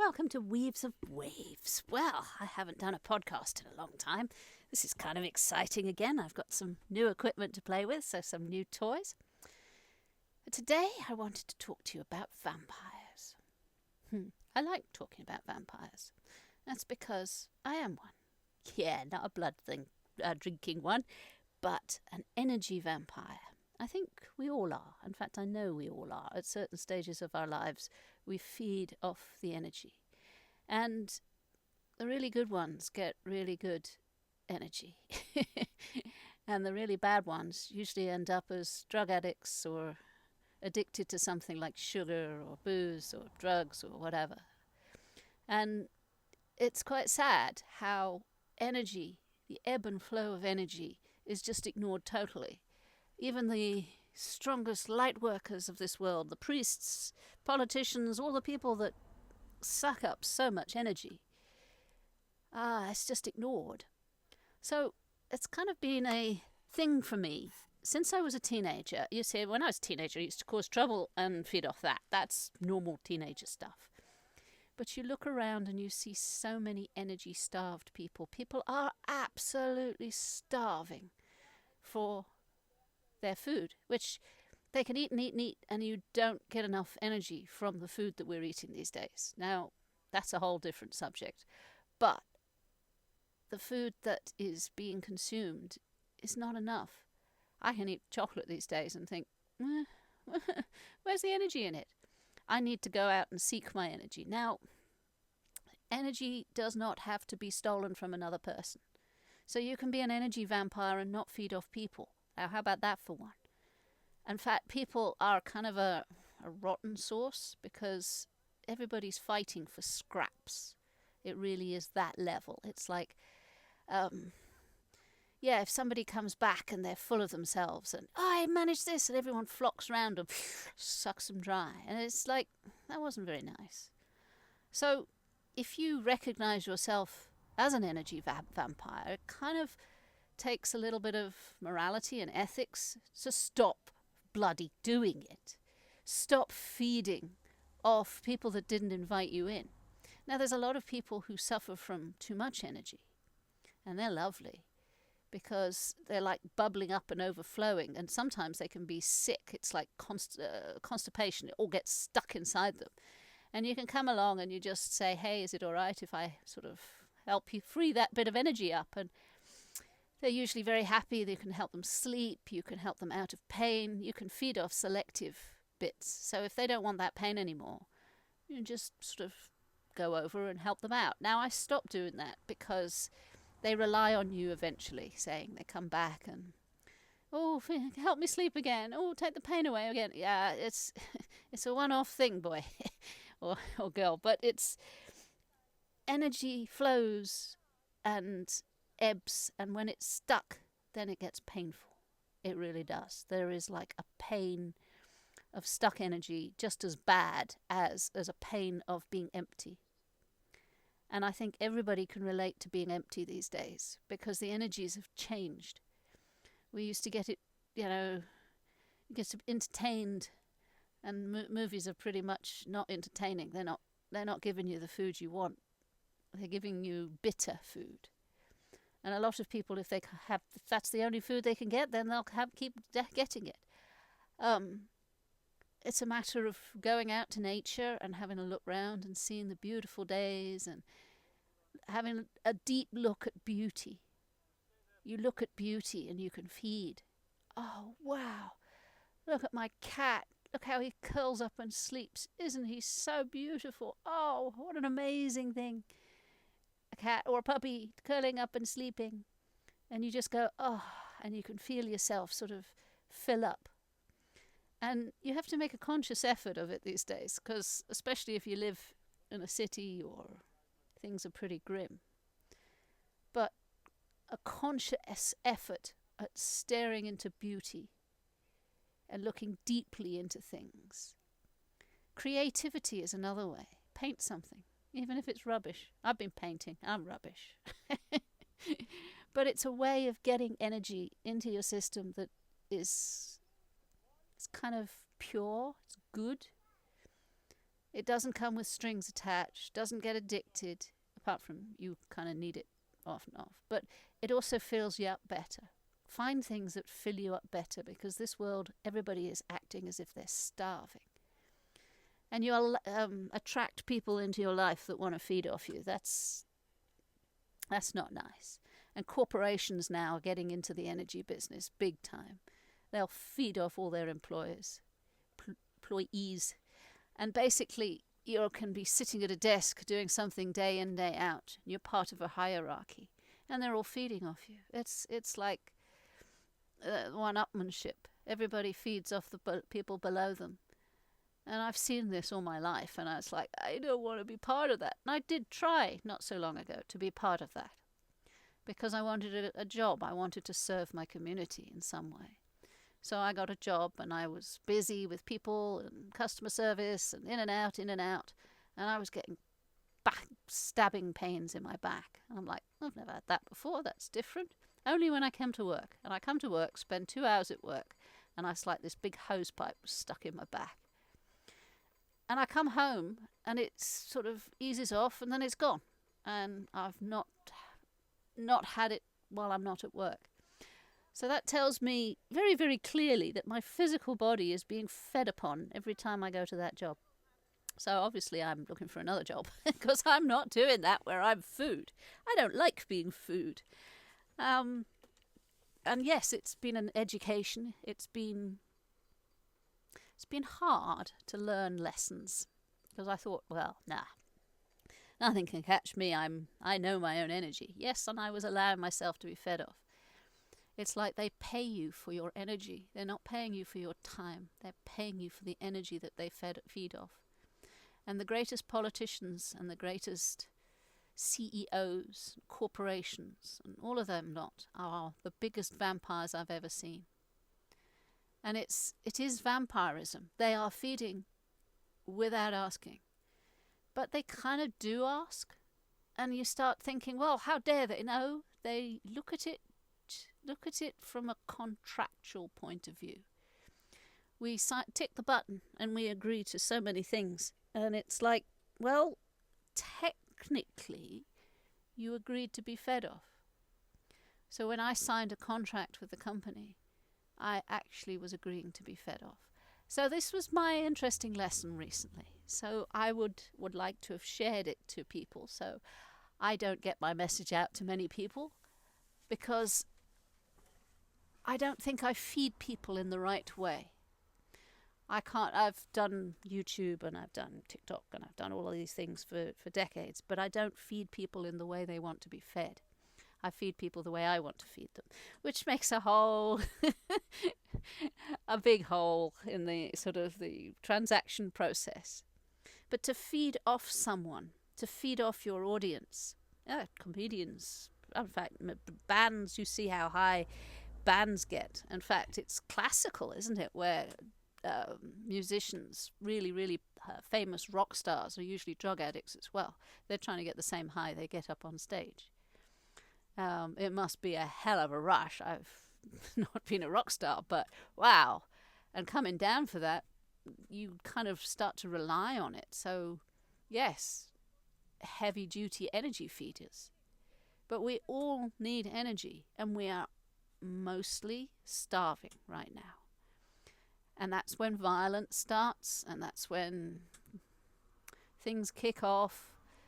Welcome to Weaves of Waves. Well, I haven't done a podcast in a long time. This is kind of exciting again. I've got some new equipment to play with, so some new toys. But today I wanted to talk to you about vampires. I like talking about vampires. That's because I am one. Yeah, not a drinking one, but an energy vampire. I think we all are. In fact, I know we all are. At certain stages of our lives, we feed off the energy. And the really good ones get really good energy. And the really bad ones usually end up as drug addicts or addicted to something like sugar or booze or drugs or whatever. And it's quite sad how energy, the ebb and flow of energy, is just ignored totally. Even the strongest light workers of this world, the priests, politicians, all the people that suck up so much energy, it's just ignored. So it's kind of been a thing for me since I was a teenager. You see, when I was a teenager, I used to cause trouble and feed off that. That's normal teenager stuff. But you look around and you see so many energy-starved people. People are absolutely starving for their food, which they can eat and eat and eat, and you don't get enough energy from the food that we're eating these days. Now, that's a whole different subject. But the food that is being consumed is not enough. I can eat chocolate these days and think, where's the energy in it? I need to go out and seek my energy. Now, energy does not have to be stolen from another person. So you can be an energy vampire and not feed off people. Now, how about that for one? In fact, people are kind of a rotten source because everybody's fighting for scraps. It really is that level. It's like, if somebody comes back and they're full of themselves and, I managed this, and everyone flocks around and sucks them dry. And it's like, that wasn't very nice. So if you recognize yourself as an energy vampire, it kind of takes a little bit of morality and ethics to stop bloody doing it. Stop feeding off people that didn't invite you in. Now, there's a lot of people who suffer from too much energy, and they're lovely because they're like bubbling up and overflowing, and sometimes they can be sick. It's like constipation. It all gets stuck inside them. And you can come along and you just say, hey, is it all right if I sort of help you free that bit of energy up? And they're usually very happy. You can help them sleep. You can help them out of pain. You can feed off selective bits. So if they don't want that pain anymore, you just sort of go over and help them out. Now, I stopped doing that because they rely on you eventually, saying they come back and, oh, help me sleep again. Oh, take the pain away again. Yeah, it's a one-off thing, boy or girl. But it's energy flows and ebbs, and when it's stuck, then it gets painful. It really does. There is like a pain of stuck energy just as bad as a pain of being empty. And I think everybody can relate to being empty these days because the energies have changed. We used to get it, get entertained, and movies are pretty much not entertaining. They're not giving you the food you want. They're giving you bitter food. And a lot of people, if that's the only food they can get, then they'll keep getting it. It's a matter of going out to nature and having a look round and seeing the beautiful days and having a deep look at beauty. You look at beauty and you can feed. Oh, wow. Look at my cat. Look how he curls up and sleeps. Isn't he so beautiful? Oh, what an amazing thing. A cat or a puppy curling up and sleeping. And you just go, oh, and you can feel yourself sort of fill up. And you have to make a conscious effort of it these days, because especially if you live in a city or things are pretty grim. But a conscious effort at staring into beauty and looking deeply into things. Creativity is another way. Paint something, even if it's rubbish. I've been painting. I'm rubbish. But it's a way of getting energy into your system that is kind of pure. It's good. It doesn't come with strings attached, doesn't get addicted, apart from you kind of need it off and off. But it also fills you up better. Find things that fill you up better, because this world, everybody is acting as if they're starving. And you'll attract people into your life that want to feed off you. That's not nice. And corporations now are getting into the energy business big time. They'll feed off all their employees. And basically, you can be sitting at a desk doing something day in, day out. You're part of a hierarchy. And they're all feeding off you. It's like one-upmanship. Everybody feeds off the people below them. And I've seen this all my life, and I was like, I don't want to be part of that. And I did try, not so long ago, to be part of that. Because I wanted a job. I wanted to serve my community in some way. So I got a job, and I was busy with people and customer service and in and out. And I was getting stabbing pains in my back. And I'm like, I've never had that before. That's different. Only when I came to work. And I come to work, spend 2 hours at work, and I was like, this big hose pipe was stuck in my back. And I come home, and it sort of eases off, and then it's gone. And I've not had it while I'm not at work. So that tells me very, very clearly that my physical body is being fed upon every time I go to that job. So obviously I'm looking for another job, because I'm not doing that where I'm food. I don't like being food. And yes, it's been an education. It's been hard to learn lessons, because I thought, well, nothing can catch me. I know my own energy. Yes, and I was allowing myself to be fed off. It's like they pay you for your energy. They're not paying you for your time. They're paying you for the energy that they feed off. And the greatest politicians and the greatest CEOs, corporations, and all of them are the biggest vampires I've ever seen. And it is vampirism. They are feeding without asking. But they kind of do ask. And you start thinking, well, how dare they? No, they look at it from a contractual point of view. We tick the button and we agree to so many things. And it's like, well, technically, you agreed to be fed off. So when I signed a contract with the company, I actually was agreeing to be fed off. So this was my interesting lesson recently. So I would like to have shared it to people, so I don't get my message out to many people, because I don't think I feed people in the right way. I've done YouTube and I've done TikTok and I've done all of these things for decades, but I don't feed people in the way they want to be fed. I feed people the way I want to feed them, which makes a big hole in the sort of the transaction process. But to feed off someone, to feed off your audience, comedians, in fact, bands, you see how high bands get. In fact, it's classical, isn't it, where musicians, really, really famous rock stars, are usually drug addicts as well. They're trying to get the same high they get up on stage. It must be a hell of a rush. I've not been a rock star, but wow. And coming down for that, you kind of start to rely on it. So, yes, heavy-duty energy feeders. But we all need energy, and we are mostly starving right now. And that's when violence starts, and that's when things kick off.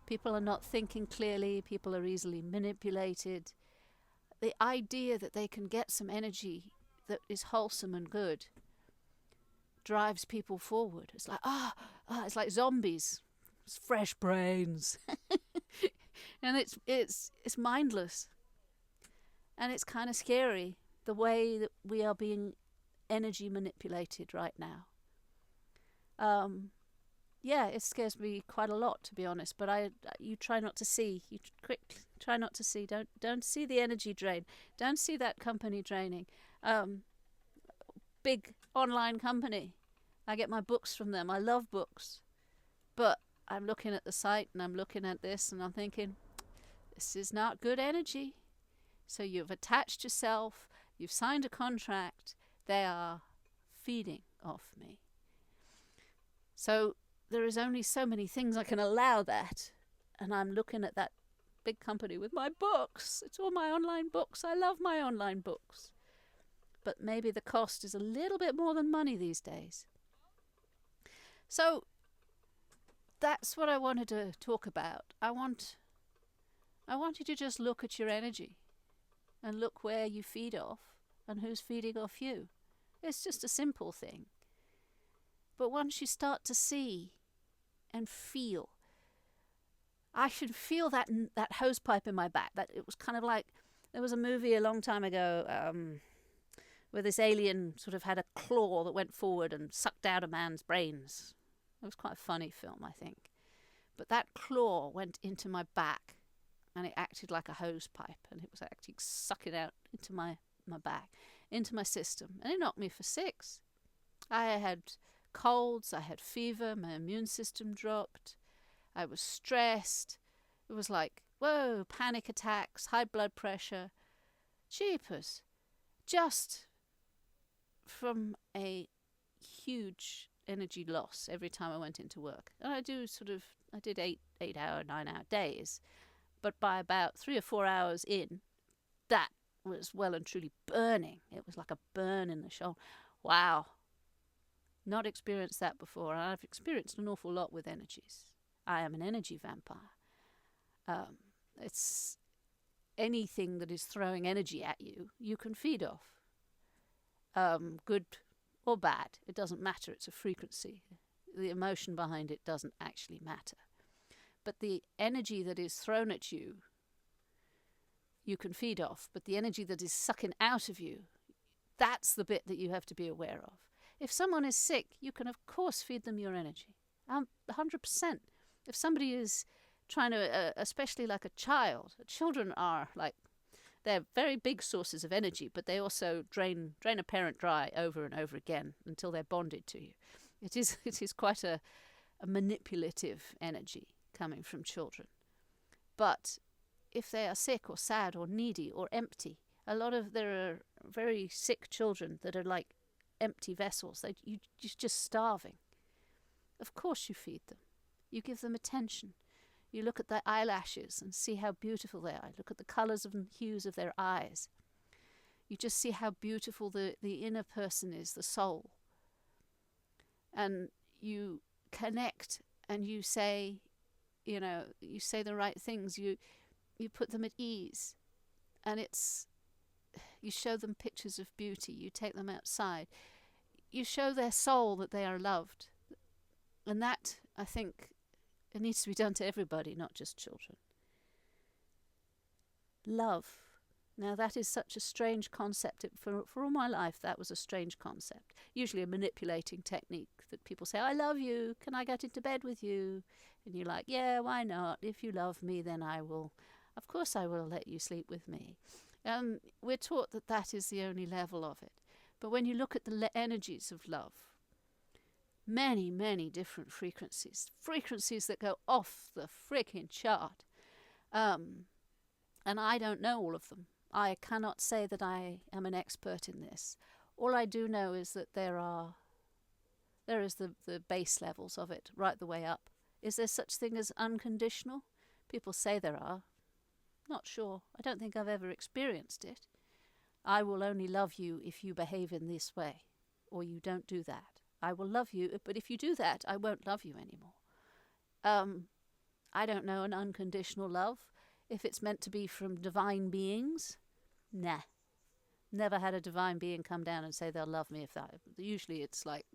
People are not thinking clearly. People are easily manipulated. The idea that they can get some energy that is wholesome and good drives people forward. It's like, it's like zombies. It's fresh brains. And it's mindless. And it's kind of scary, the way that we are being energy manipulated right now. Yeah, it scares me quite a lot, to be honest. But you try not to see. You try not to see. Don't see the energy drain. Don't see that company draining. Big online company. I get my books from them. I love books. But I'm looking at the site and I'm looking at this and I'm thinking, this is not good energy. So you've attached yourself. You've signed a contract. They are feeding off me. So there is only so many things I can allow that. And I'm looking at that big company with my books. It's all my online books. I love my online books. But maybe the cost is a little bit more than money these days. So that's what I wanted to talk about. I want you to just look at your energy and look where you feed off and who's feeding off you. It's just a simple thing. But once you start to see and feel, I should feel that hose pipe in my back. That it was kind of like, there was a movie a long time ago where this alien sort of had a claw that went forward and sucked out a man's brains. It was quite a funny film, I think. But that claw went into my back and it acted like a hose pipe, and it was actually sucking out into my back, into my system, and it knocked me for 6. I had colds, I had fever, my immune system dropped, I was stressed. It was like, whoa, panic attacks, high blood pressure. Jeepers. Just from a huge energy loss every time I went into work. And I did 8-hour, 9-hour days. But by about 3 or 4 hours in, that was well and truly burning. It was like a burn in the shoulder. Wow. Not experienced that before. And I've experienced an awful lot with energies. I am an energy vampire. It's anything that is throwing energy at you, you can feed off. Good or bad, it doesn't matter. It's a frequency. The emotion behind it doesn't actually matter. But the energy that is thrown at you, you can feed off. But the energy that is sucking out of you, that's the bit that you have to be aware of. If someone is sick, you can of course feed them your energy. 100%. If somebody is trying to, especially like a child, children are like, they're very big sources of energy, but they also drain a parent dry over and over again until they're bonded to you. It is quite a manipulative energy coming from children. But if they are sick or sad or needy or empty, there are very sick children that are like empty vessels. You're just starving. Of course you feed them. You give them attention. You look at their eyelashes and see how beautiful they are. Look at the colours and hues of their eyes. You just see how beautiful the inner person is, the soul. And you connect and you say, you say the right things. You put them at ease. And you show them pictures of beauty. You take them outside. You show their soul that they are loved. And that, I think, it needs to be done to everybody, not just children. Love. Now that is such a strange concept. For all my life, that was a strange concept. Usually a manipulating technique that people say, I love you, can I get into bed with you? And you're like, yeah, why not? If you love me, then of course I will let you sleep with me. We're taught that that is the only level of it. But when you look at the energies of love, many, many different frequencies that go off the freaking chart. And I don't know all of them. I cannot say that I am an expert in this. All I do know is that there is the base levels of it right the way up. Is there such thing as unconditional? People say there are. Not sure. I don't think I've ever experienced it. I will only love you if you behave in this way, or you don't do that. I will love you, but if you do that, I won't love you anymore. I don't know an unconditional love. If it's meant to be from divine beings, nah. Never had a divine being come down and say they'll love me if that. Usually it's like,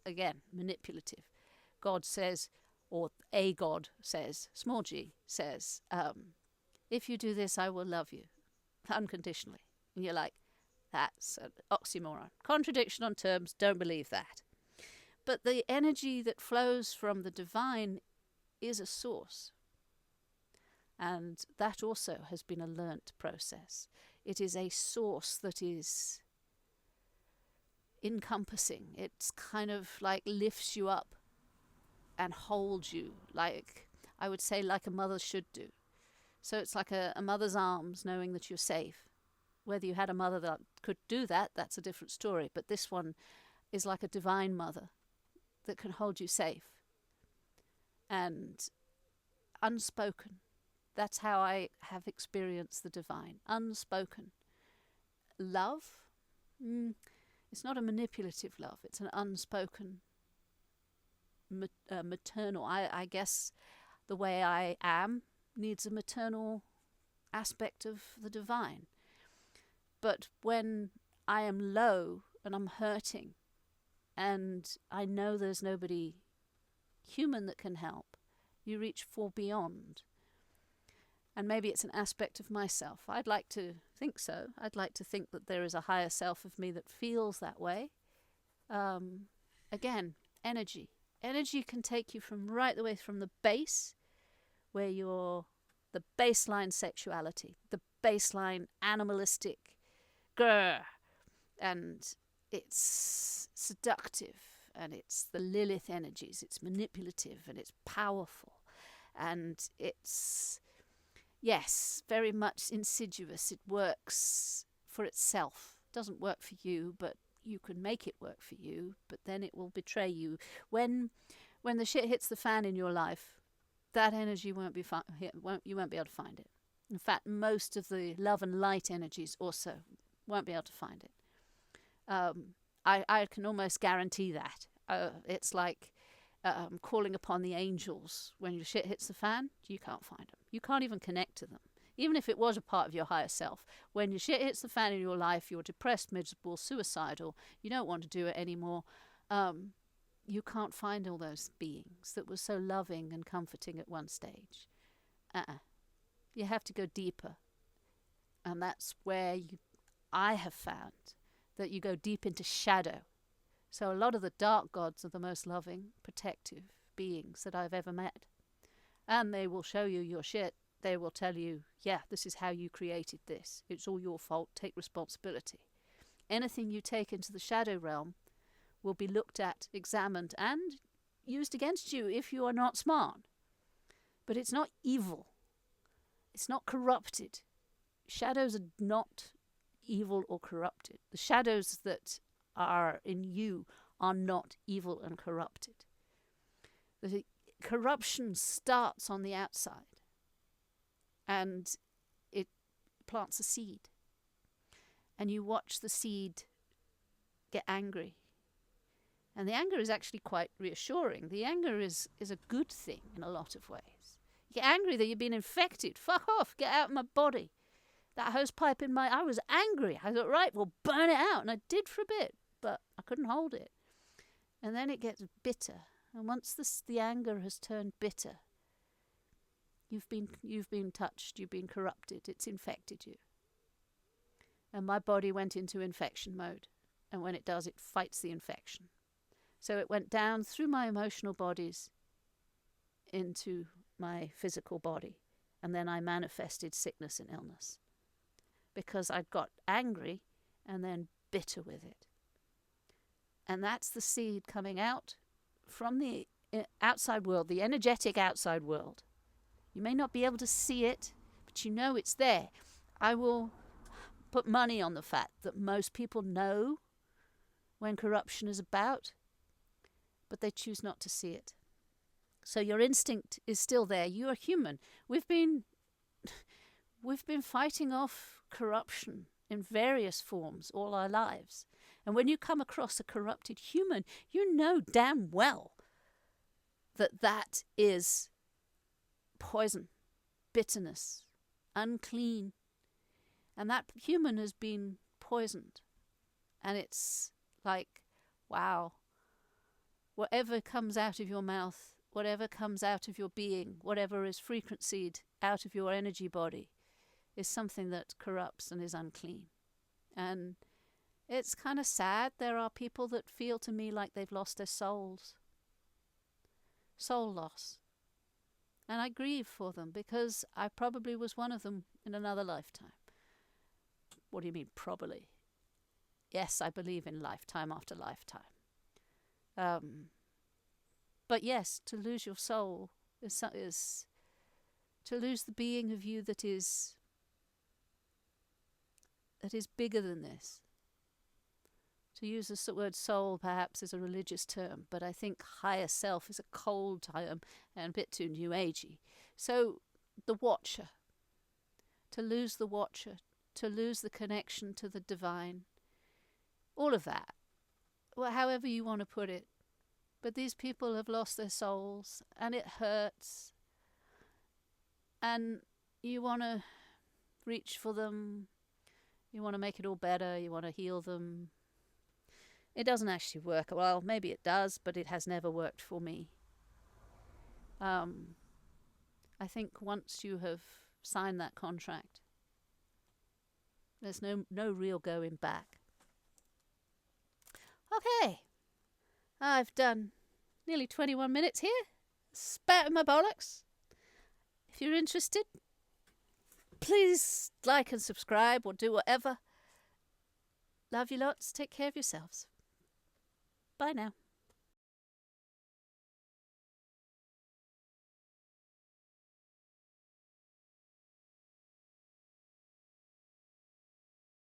again, manipulative. God says, or a God says, small g, says, if you do this, I will love you unconditionally. And you're like, that's an oxymoron. Contradiction on terms, don't believe that. But the energy that flows from the divine is a source. And that also has been a learnt process. It is a source that is encompassing. It's kind of like lifts you up and holds you, like, I would say, like a mother should do. So it's like a mother's arms, knowing that you're safe. Whether you had a mother that could do that, that's a different story. But this one is like a divine mother that can hold you safe. and unspoken. That's how I have experienced the divine. Unspoken. Love? It's not a manipulative love. It's an unspoken maternal. I guess the way I am needs a maternal aspect of the divine. But when I am low and I'm hurting and I know there's nobody human that can help, you reach for beyond. And maybe it's an aspect of myself. I'd like to think so. I'd like to think that there is a higher self of me that feels that way. Again, energy. Energy can take you from right the way from the base, where you're the baseline sexuality, the baseline animalistic grr, and it's seductive, and it's the Lilith energies, it's manipulative, and it's powerful, and it's, yes, very much insidious. It works for itself. It doesn't work for you, but you can make it work for you, but then it will betray you. When the shit hits the fan in your life, that energy you won't be able to find it. In fact, most of the love and light energies also won't be able to find it. I can almost guarantee that. It's like calling upon the angels. When your shit hits the fan, you can't find them. You can't even connect to them. Even if it was a part of your higher self, when your shit hits the fan in your life, you're depressed, miserable, suicidal, you don't want to do it anymore, you can't find all those beings that were so loving and comforting at one stage. You have to go deeper. And that's where I have found that you go deep into shadow. So a lot of the dark gods are the most loving, protective beings that I've ever met. And they will show you your shit. They will tell you, yeah, this is how you created this. It's all your fault. Take responsibility. Anything you take into the shadow realm will be looked at, examined, and used against you if you are not smart. But it's not evil. It's not corrupted. Shadows are not evil or corrupted. The shadows that are in you are not evil and corrupted. The corruption starts on the outside, and it plants a seed. And you watch the seed get angry. And the anger is actually quite reassuring. The anger is a good thing in a lot of ways. You get angry that you've been infected. Fuck off. Get out of my body. That hose pipe in I was angry. I thought, right, well, burn it out. And I did for a bit, but I couldn't hold it. And then it gets bitter. And once the anger has turned bitter, you've been touched. You've been corrupted. It's infected you. And my body went into infection mode. And when it does, it fights the infection. So it went down through my emotional bodies into my physical body. And then I manifested sickness and illness. Because I got angry and then bitter with it. And that's the seed coming out from the outside world, the energetic outside world. You may not be able to see it, but you know it's there. I will put money on the fact that most people know when corruption is about, but they choose not to see it. So your instinct is still there. You are human. We've been fighting off corruption in various forms all our lives. And when you come across a corrupted human, you know damn well that that is poison, bitterness, unclean. And that human has been poisoned. And it's like, wow, whatever comes out of your mouth, whatever comes out of your being, whatever is frequencied out of your energy body, is something that corrupts and is unclean. And it's kind of sad. There are people that feel to me like they've lost their souls. Soul loss. And I grieve for them because I probably was one of them in another lifetime. What do you mean, probably? Yes, I believe in lifetime after lifetime. But yes, to lose your soul is to lose the being of you that is bigger than this. To use the word soul perhaps is a religious term, but I think higher self is a cold term and a bit too new agey. So the watcher, to lose the watcher, to lose the connection to the divine, all of that, well, however you want to put it. But these people have lost their souls, and it hurts, and you want to reach for them, you want to make it all better, you want to heal them. It doesn't actually work. Well, maybe it does, but it has never worked for me. I think once you have signed that contract, there's no real going back. Okay, I've done nearly 21 minutes here, spouting my bollocks. If you're interested, please like and subscribe or do whatever. Love you lots. Take care of yourselves. Bye now.